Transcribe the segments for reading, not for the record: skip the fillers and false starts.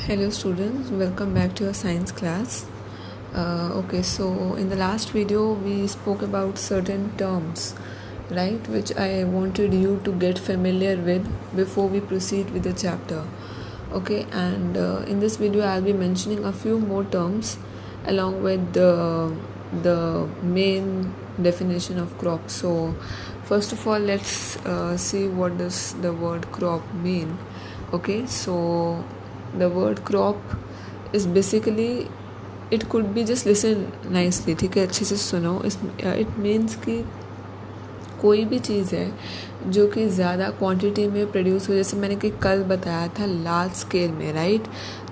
Hello students, welcome back to your science class. So in the last video we spoke about certain terms, right, which I wanted you to get familiar with before we proceed with the chapter. Okay, and in this video I'll be mentioning a few more terms along with the main definition of crop. So first of all, let's see what does the word crop mean. Okay, so the word crop is basically, it could be, just listen nicely, ठीक है, अच्छे से सुनो. It means कि कोई भी चीज़ है जो कि ज़्यादा क्वांटिटी में प्रोड्यूस हो, जैसे मैंने कि कल बताया था लार्ज स्केल में, राइट.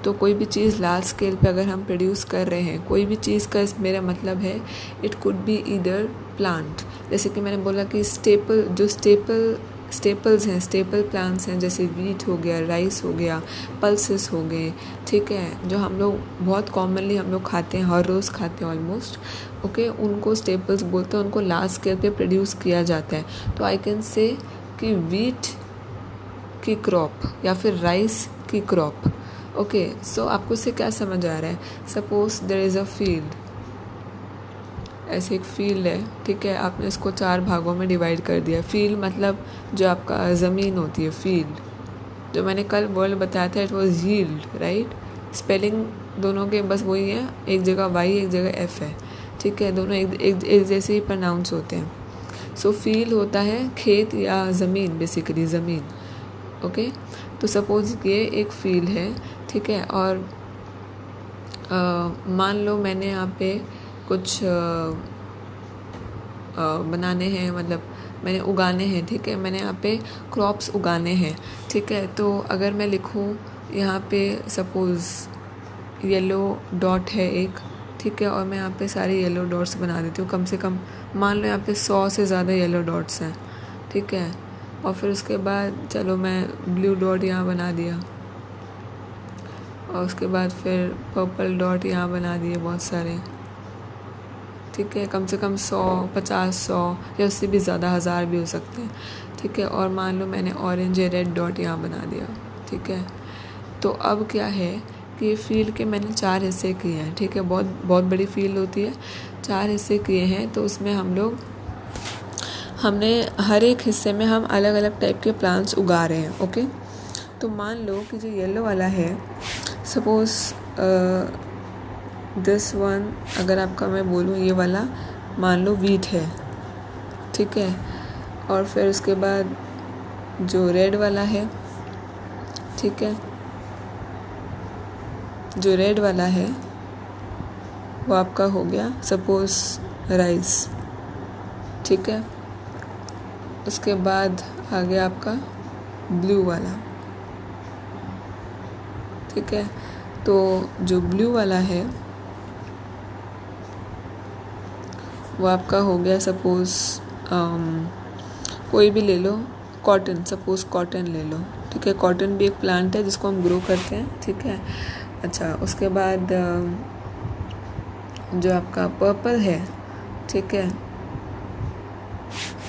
तो कोई भी चीज़ लार्ज स्केल पे अगर हम प्रोड्यूस कर रहे हैं, कोई भी चीज़ का मेरा मतलब है it could be either plant. जैसे कि मैंने बोला कि स्टेपल्स हैं, स्टेपल प्लांट्स हैं, जैसे वीट हो गया, राइस हो गया, पल्सेस हो गए, ठीक है, जो हम लोग बहुत कॉमनली हम लोग खाते हैं, हर रोज़ खाते हैं ऑलमोस्ट. ओके, उनको स्टेपल्स बोलते हैं, उनको लार्ज स्केल पे प्रोड्यूस किया जाता है. तो आई कैन से कि वीट की क्रॉप या फिर राइस की क्रॉप. ओके, सो आपको इससे क्या समझ आ रहा है. Suppose there is a field, ऐसे एक फील्ड है, ठीक है, आपने इसको 4 भागों में डिवाइड कर दिया. फील्ड मतलब जो आपका ज़मीन होती है, फील्ड. जो मैंने कल वर्ड बताया था it was yield, right. Spelling दोनों के बस वही है, एक जगह वाई एक जगह एफ है, ठीक है, दोनों एक जैसे ही प्रोनाउंस होते हैं. सो फील्ड होता है खेत या ज़मीन, बेसिकली ज़मीन. ओके, तो सपोज ये एक फील्ड है, ठीक है, और मान लो मैंने यहाँ पे कुछ बनाने हैं, मतलब मैंने उगाने हैं, ठीक है, मैंने यहाँ पे क्रॉप्स उगाने हैं, ठीक है. तो अगर मैं लिखूँ यहाँ पे सपोज़ येलो डॉट है एक, ठीक है, और मैं यहाँ पे सारे येलो डॉट्स बना देती हूँ. कम से कम मान लो यहाँ पे 100 से ज़्यादा येलो डॉट्स हैं, ठीक है. और फिर उसके बाद चलो मैं ब्लू डॉट यहाँ बना दिया, और उसके बाद फिर पर्पल डॉट यहाँ बना दिए बहुत सारे, ठीक है, कम से कम 100, 50, 100 या उससे भी ज़्यादा, 1000 भी हो सकते हैं, ठीक है. और मान लो मैंने ऑरेंज या रेड डॉट यहाँ बना दिया, ठीक है. तो अब क्या है कि फील्ड के मैंने 4 हिस्से किए हैं, ठीक है, बहुत बहुत बड़ी फील्ड होती है, 4 हिस्से किए हैं. तो उसमें हमने हर एक हिस्से में हम अलग अलग टाइप के प्लांट्स उगा रहे हैं. ओके, तो मान लो कि जो येलो वाला है, सपोज़ दिस वन, अगर आपका मैं बोलूँ ये वाला, मान लो वीट है, ठीक है. और फिर उसके बाद जो रेड वाला है, ठीक है, जो रेड वाला है वो आपका हो गया सपोज़ राइस, ठीक है. उसके बाद आ गया आपका ब्लू वाला, ठीक है. तो जो ब्लू वाला है वो आपका हो गया सपोज़ कोई भी ले लो, कॉटन, सपोज़ कॉटन ले लो, ठीक है. कॉटन भी एक प्लांट है जिसको हम ग्रो करते हैं, ठीक है. अच्छा, उसके बाद जो आपका पर्पल है, ठीक है,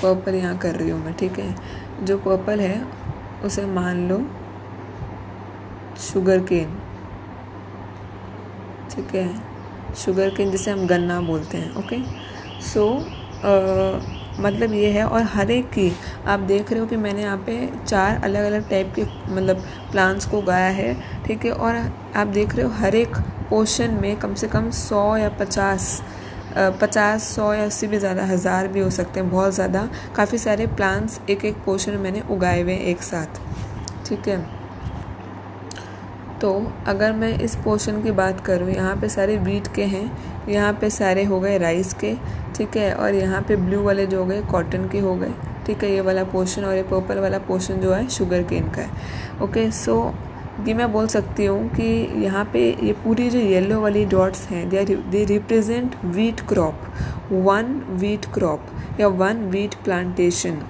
पर्पल यहाँ कर रही हूँ मैं, ठीक है. जो पर्पल है उसे मान लो शुगर केन, ठीक है, शुगर केन जिसे हम गन्ना बोलते हैं. ओके, सो मतलब ये है. और हर एक की आप देख रहे हो कि मैंने यहाँ पे 4 अलग अलग टाइप के मतलब प्लांट्स को उगाया है, ठीक है. और आप देख रहे हो हर एक पोर्शन में कम से कम 100 या 50, 100 या उससे भी ज़्यादा, 1000 भी हो सकते हैं, बहुत ज़्यादा, काफ़ी सारे प्लांट्स एक एक पोर्शन में मैंने उगाए हुए हैं एक साथ, ठीक है. तो अगर मैं इस पोर्शन की बात करूँ, यहाँ पे सारे वीट के हैं, यहाँ पे सारे हो गए राइस के, ठीक है, और यहाँ पे ब्लू वाले जो हो गए कॉटन के हो गए, ठीक है, ये वाला पोर्शन. और ये पर्पल वाला पोर्शन जो है शुगर केन का है. ओके, सो ये मैं बोल सकती हूँ कि यहाँ पे ये पूरी जो येलो वाली डॉट्स हैं they represent wheat crop, 1 wheat crop या 1 वीट प्लांटेशन,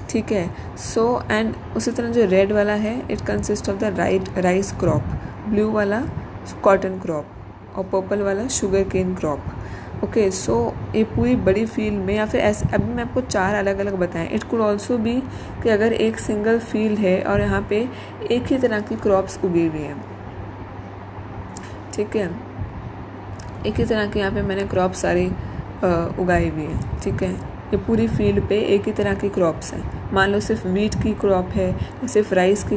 ठीक है. सो एंड उसी तरह जो रेड वाला है it consist of the rice crop, blue वाला कॉटन क्रॉप और पर्पल वाला शुगर केन क्रॉप. ओके, सो ये पूरी बड़ी फील्ड में, या फिर ऐसे अभी मैं आपको 4 अलग अलग बताएं. इट कुड ऑल्सो बी कि अगर एक सिंगल फील्ड है और यहाँ पे एक ही तरह की क्रॉप्स उगी हुई हैं, ठीक है। एक ही तरह के यहाँ पे मैंने क्रॉप सारी उगाई हुई है, ठीक है। ये पूरी फील्ड पे एक ही तरह की क्रॉप्स हैं। मान लो सिर्फ वीट की क्रॉप है, सिर्फ राइस की,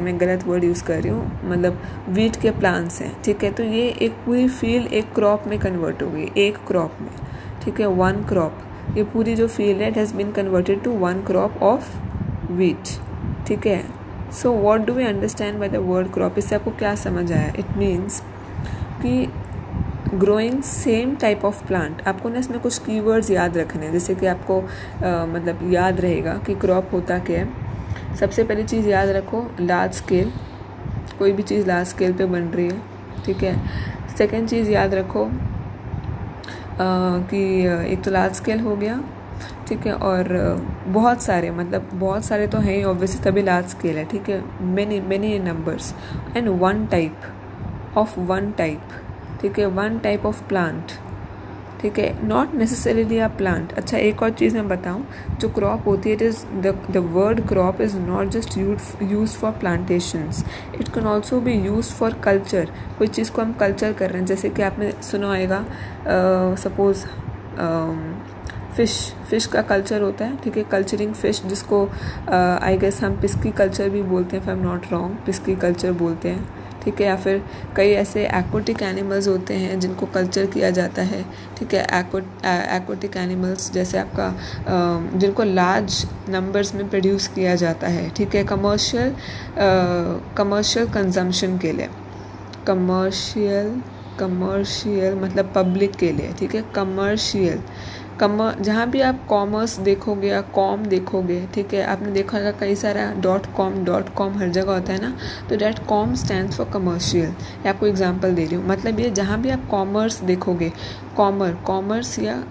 मैं गलत वर्ड यूज़ कर रही हूँ, मतलब वीट के प्लांट्स हैं, ठीक है। तो ये एक पूरी फील्ड एक क्रॉप में कन्वर्ट हो गई, एक क्रॉप में, ठीक है, वन क्रॉप। ये पूरी जो फील्ड है, it has been converted to one crop of wheat, ठीक है। So what do we understand by the word crop? इससे आपको क्या समझ आया? इट मीन्स कि growing same type of plant. आपको ना इसमें कुछ कीवर्ड्स याद रखने हैं, जैसे कि आपको मतलब याद रहेगा कि क्रॉप होता क्या है। सबसे पहली चीज़ याद रखो, लार्ज स्केल, कोई भी चीज़ लार्ज स्केल पे बन रही है, ठीक है। सेकंड चीज़ याद रखो कि एक तो लार्ज स्केल हो गया, ठीक है, और बहुत सारे, मतलब बहुत सारे तो हैं ही ऑब्वियसली, तभी लार्ज स्केल है, ठीक है। Many numbers and one type of one type, ठीक है, वन टाइप ऑफ प्लांट, ठीक है, नॉट नेसेसरीली अ प्लांट। अच्छा, एक और चीज़ मैं बताऊं, जो क्रॉप होती है, it is the word crop is not just use for plantations, it can also be use for culture. कोई चीज़ को हम कल्चर कर रहे हैं, जैसे कि आपने सुना होगा, सपोज फ़िश का कल्चर होता है, ठीक है, कल्चरिंग फ़िश, जिसको आई गेस हम पिस्की कल्चर भी बोलते हैं, if I am not wrong, pisciculture बोलते हैं, ठीक है। या फिर कई ऐसे एक्वाटिक एनिमल्स होते हैं जिनको कल्चर किया जाता है, ठीक है। एक्वाटिक एनिमल्स जैसे आपका जिनको लार्ज नंबर्स में प्रोड्यूस किया जाता है, ठीक है, कमर्शियल कंजम्पशन के लिए, कमर्शियल मतलब पब्लिक के लिए, ठीक है, कमर्शियल। जहाँ भी आप कॉमर्स देखोगे या कॉम देखोगे, ठीक है, आपने देखा होगा कई सारा .com हर जगह होता है ना, तो that com stands for commercial. या आपको एग्जांपल दे रही हूँ, मतलब ये जहाँ भी आप कॉमर्स देखोगे, कॉमर्स या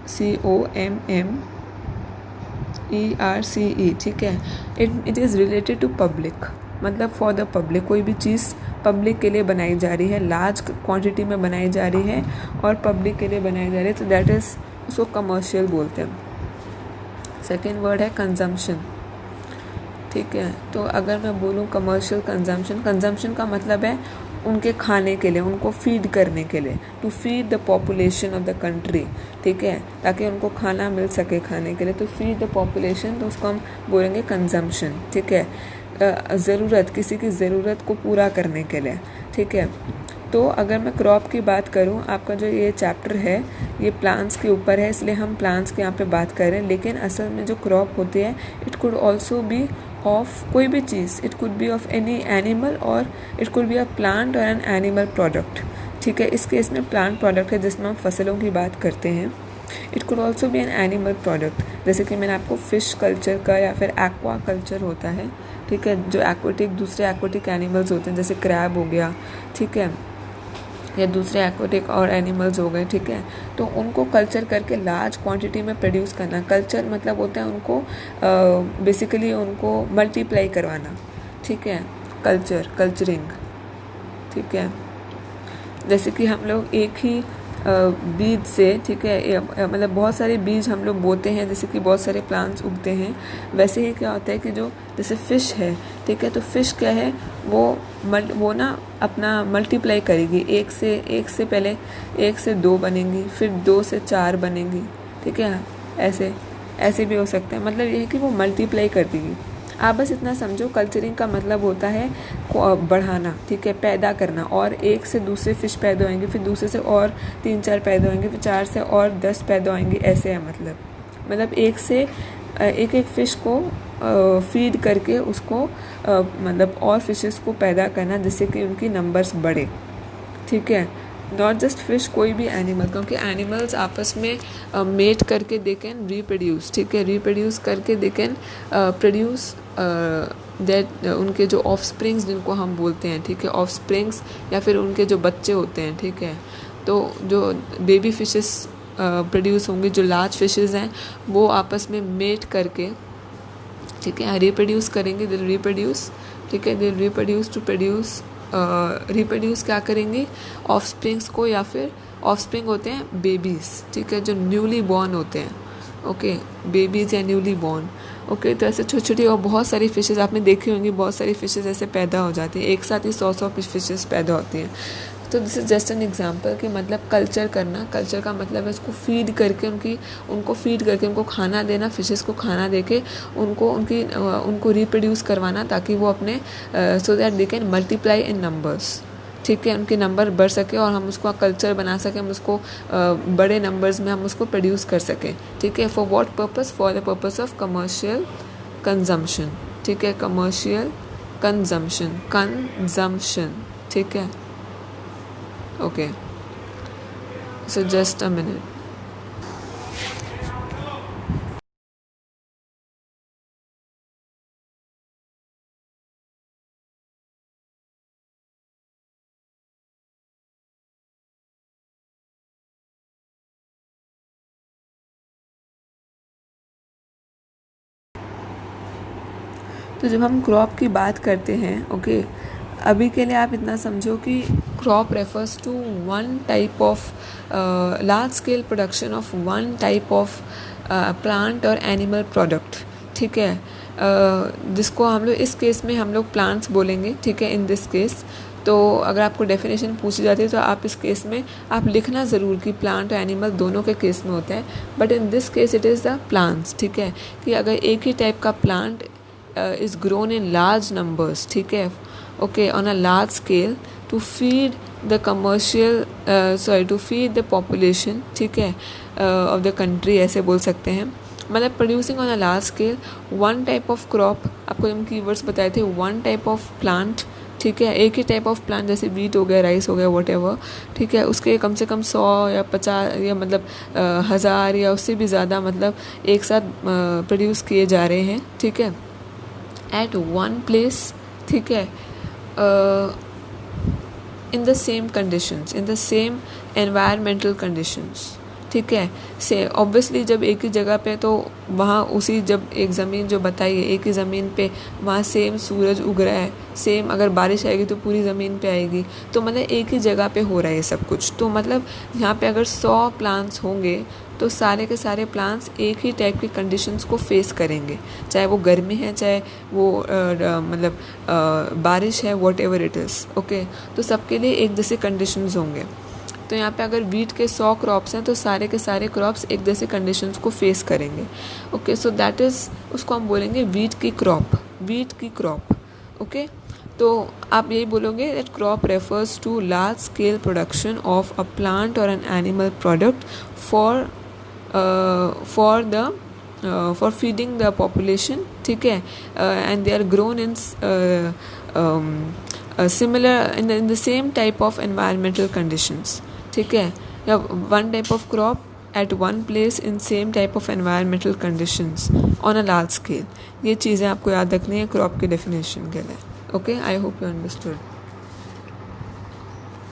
COMMERCE, ठीक है, it is related to public, मतलब फॉर द पब्लिक। कोई भी चीज़ पब्लिक के लिए बनाई जा रही है, लार्ज क्वांटिटी में बनाई जा रही है और पब्लिक के लिए बनाई जा रही है, तो दैट इज़ उसको कमर्शियल बोलते हैं। सेकेंड वर्ड है कंजम्पशन, ठीक है। तो अगर मैं बोलूँ कमर्शियल कंजम्पशन का मतलब है उनके खाने के लिए, उनको फीड करने के लिए, to feed the population of the country, ठीक है, ताकि उनको खाना मिल सके खाने के लिए, तो फीड द पॉपुलेशन, तो उसको हम बोलेंगे कंजम्पशन, ठीक है। ज़रूरत, किसी की ज़रूरत को पूरा करने के लिए, ठीक है। तो अगर मैं क्रॉप की बात करूं, आपका जो ये चैप्टर है ये प्लांट्स के ऊपर है, इसलिए हम प्लांट्स के यहाँ पे बात कर रहे हैं, लेकिन असल में जो क्रॉप होती है, it could also be of कोई भी चीज़, it could be of any animal or it could be a plant or an animal product, ठीक है। इस केस में प्लांट प्रोडक्ट है जिसमें हम फसलों की बात करते हैं। It could also B N animal product, जैसे कि मैंने आपको फ़िश कल्चर का या फिर एक्वा कल्चर होता है, ठीक है, जो दूसरे एक्वाटिक एनिमल्स होते हैं, जैसे क्रैब हो गया, ठीक है, या दूसरे एक्वाटिक और एनिमल्स हो गए, ठीक है, तो उनको कल्चर करके लार्ज क्वांटिटी में प्रोड्यूस करना। कल्चर मतलब होता है उनको बेसिकली उनको मल्टीप्लाई करवाना, ठीक है, कल्चरिंग, ठीक है। जैसे कि हम लोग एक ही बीज से, ठीक है, मतलब बहुत सारे बीज हम लोग बोते हैं, जैसे कि बहुत सारे प्लांट्स उगते हैं, वैसे ही क्या होता है कि जो जैसे फ़िश है, ठीक है, तो फ़िश क्या है, वो ना अपना मल्टीप्लाई करेगी, एक से पहले 1 से 2 बनेंगी, फिर 2 से 4 बनेंगी, ठीक है, ऐसे भी हो सकता है। मतलब ये है कि वो मल्टीप्लाई कर देगी। आप बस इतना समझो, कल्चरिंग का मतलब होता है बढ़ाना, ठीक है, पैदा करना, और एक से दूसरे फ़िश पैदा होंगे, फिर दूसरे से और 3-4 पैदा होंगे, फिर 4 से और 10 पैदा होंगे, ऐसे है मतलब एक से एक फ़िश को फीड करके उसको मतलब और फिशेस को पैदा करना, जिससे कि उनकी नंबर्स बढ़े, ठीक है। नॉट जस्ट फिश, कोई भी एनिमल, क्योंकि एनिमल्स आपस में मेट करके दे कैन रिप्रोड्यूस, ठीक है, रिप्रोड्यूस करके दे कैन प्रोड्यूस दैट उनके जो ऑफस्प्रिंग्स जिनको हम बोलते हैं, ठीक है, ऑफस्प्रिंग्स या फिर उनके जो बच्चे होते हैं, ठीक है, तो जो बेबी फिशेस प्रोड्यूस होंगे, जो लार्ज फिशेस हैं वो आपस में मेट करके, ठीक है, रिप्रोड्यूस करेंगे, दिल रिप्रोड्यूस, ठीक है, दिल रिप्रोड्यूस टू प्रोड्यूस, रिप्रोड्यूस क्या करेंगे, ऑफस्प्रिंग्स को, या फिर ऑफस्प्रिंग होते हैं बेबीज़, ठीक है, जो न्यूली बॉर्न होते हैं, ओके, बेबीज़ या न्यूली बॉर्न, ओके। तो ऐसे छोटी छोटी और बहुत सारी फिशेज़ आपने देखी होंगी, बहुत सारी फिशेज़ ऐसे पैदा हो जाती हैं, एक साथ ही 100 फिशेज़ पैदा होती हैं। तो this is just an example कि मतलब कल्चर करना, कल्चर का मतलब है उसको फीड करके उनको फीड करके उनको खाना देना, फिशेस को खाना देके उनको रिप्रोड्यूस करवाना, ताकि वो अपने so that they can multiply in numbers. ठीक है, उनके नंबर बढ़ सके और हम उसको कल्चर बना सकें, हम उसको बड़े नंबर्स में हम उसको प्रोड्यूस कर सकें। ठीक है, for what purpose? For the purpose of commercial consumption. ठीक है, कमर्शियल कंजम्पशन। ठीक है, okay. So just a minute. तो जब हम क्रॉप की बात करते हैं, ओके, अभी के लिए आप इतना समझो कि crop refers to one type of large scale production of one type of plant और एनिमल प्रोडक्ट। ठीक है, जिसको हम लोग इस केस में हम लोग प्लांट्स बोलेंगे। ठीक है, इन दिस केस। तो अगर आपको डेफिनेशन पूछी जाती है तो आप इस केस में आप लिखना ज़रूर कि प्लांट और एनिमल दोनों के केस में होता है, but in this case it is the plants. ठीक है, कि अगर एक ही टाइप का plant is grown in large numbers, ठीक है, okay, on a large scale to feed the to feed the population, ठीक है, of the country, ऐसे बोल सकते हैं। मतलब producing on a large scale one type of crop, आपको हम कीवर्ड्स बताए थे, वन टाइप ऑफ प्लांट। ठीक है, एक ही टाइप ऑफ प्लांट, जैसे वीट हो गया, राइस हो गया, वट एवर। ठीक है, उसके कम से कम 100 या 50 या मतलब 1000 या उससे भी ज़्यादा मतलब एक साथ प्रोड्यूस किए जा रहे हैं। ठीक है, at one place। ठीक है, in the same conditions, in the same environmental conditions। ठीक है, से ऑब्वियसली जब एक ही जगह पे, तो वहाँ उसी जब एक ज़मीन जो बताई है, एक ही ज़मीन पे वहाँ सेम सूरज उग रहा है, सेम अगर बारिश आएगी तो पूरी ज़मीन पे आएगी, तो मतलब एक ही जगह पे हो रहा है सब कुछ। तो मतलब यहाँ पे अगर 100 प्लांट्स होंगे तो सारे के सारे प्लांट्स एक ही टाइप की कंडीशंस को फेस करेंगे, चाहे वो गर्मी है, चाहे वो मतलब बारिश है, what ever it is. Okay, तो सबके लिए एक जैसे कंडीशंस होंगे। तो यहाँ पे अगर वीट के 100 क्रॉप्स हैं तो सारे के सारे क्रॉप्स एक जैसे कंडीशंस को फेस करेंगे। ओके, सो दैट इज़, उसको हम बोलेंगे वीट की क्रॉप। ओके, तो आप यही बोलोगे that crop refers to large scale production of a plant or an animal product for feeding the population. ठीक है, and they are grown in similar in the same type of environmental conditions. ठीक है, या one type of crop at one place in same type of environmental conditions on a large scale। ये चीज़ें आपको याद रखनी है क्रॉप के डेफिनेशन के लिए। Okay, I hope you understood.